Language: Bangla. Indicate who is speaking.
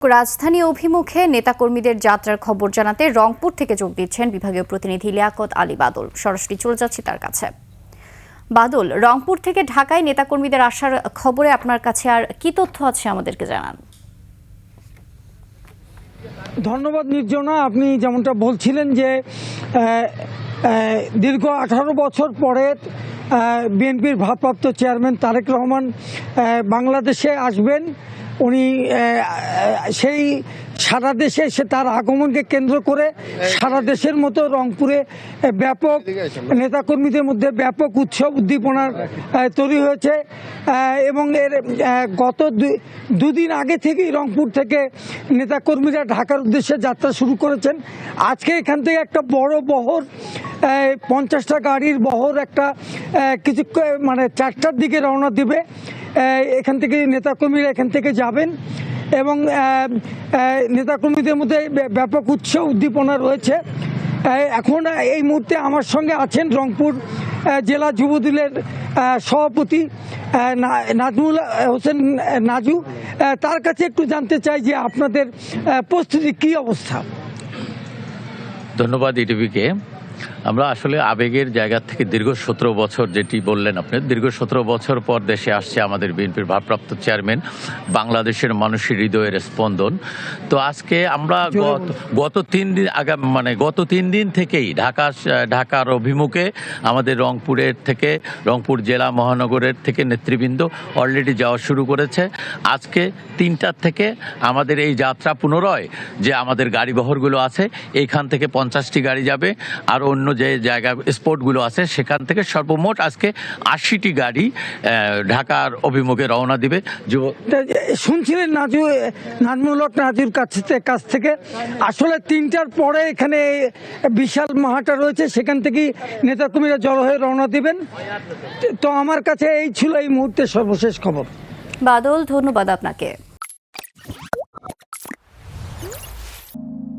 Speaker 1: রাজধানী অভিমুখে নেতাকর্মীদের যাত্রার খবর জানাতে রংপুর থেকে যোগ দিচ্ছেন বিভাগীয় প্রতিনিধি লিয়াকত আলী বাদল। সরাসরি চলে যাচ্ছি তার কাছে। বাদল, রংপুর থেকে ঢাকায় নেতাকর্মীদের আসার খবরে আপনার কাছে আর কি তথ্য আছে আমাদেরকে জানান।
Speaker 2: ধন্যবাদ নির্জনা। আপনি যেমনটা বলছিলেন যে দীর্ঘ 18 বছর পরে বিএনপির ভারপ্রাপ্ত চেয়ারম্যান তারেক রহমান বাংলাদেশে আসবেন। উনি সেই সারা দেশে তার আগমনকে কেন্দ্র করে সারা দেশের মতো রংপুরে ব্যাপক নেতাকর্মীদের মধ্যে ব্যাপক উৎসব উদ্দীপনার তৈরি হয়েছে এবং এর গত দুদিন আগে থেকেই রংপুর থেকে নেতাকর্মীরা ঢাকার উদ্দেশ্যে যাত্রা শুরু করেছেন। আজকে এখান থেকে একটা বড় বহর 50টা গাড়ির বহর একটা কিছু মানে 4টার দিকে রওনা দিবে। এখান থেকে নেতাকর্মীরা এখান থেকে যাবেন এবং নেতাকর্মীদের মধ্যে ব্যাপক উৎসাহ উদ্দীপনা রয়েছে। এখন এই মুহূর্তে আমার সঙ্গে আছেন রংপুর জেলা যুবদলের সভাপতি নাজমুল হোসেন নাজু। তার কাছে একটু জানতে চাই যে আপনাদের প্রস্তুতি কী অবস্থা।
Speaker 3: ধন্যবাদ ইটিভিকে। আমরা আসলে আবেগের জায়গা থেকে দীর্ঘ 17 বছর, যেটি বললেন আপনি, দীর্ঘ 17 বছর পর দেশে আসছে আমাদের বিএনপির ভারপ্রাপ্ত চেয়ারম্যান, বাংলাদেশের মানুষের হৃদয়ের স্পন্দন। তো আজকে আমরা গত 3 দিন থেকেই ঢাকার অভিমুখে আমাদের রংপুরের থেকে, রংপুর জেলা মহানগরের থেকে নেতৃবৃন্দ অলরেডি যাওয়া শুরু করেছে। আজকে 3টার থেকে আমাদের এই যাত্রা পুনরায় যে আমাদের গাড়ি বহরগুলো আছে এইখান থেকে 50টি গাড়ি যাবে, আর অন্য যে জায়গা স্পটগুলো আছে সেখান থেকে সর্বমোট আজকে 80টি গাড়ি ঢাকার অভিমুখে রওনা দিবে।
Speaker 2: শুনছিলেন নাজমুল হক নাজুর কাছ থেকে আসলে 3টার পরে এখানে বিশাল মাহাটা রয়েছে, সেখান থেকেই নেতাকর্মীরা জড়ো হয়ে রওনা দিবেন। তো আমার কাছে এই ছিল এই মুহূর্তে সর্বশেষ খবর।
Speaker 1: বাদল, ধন্যবাদ আপনাকে।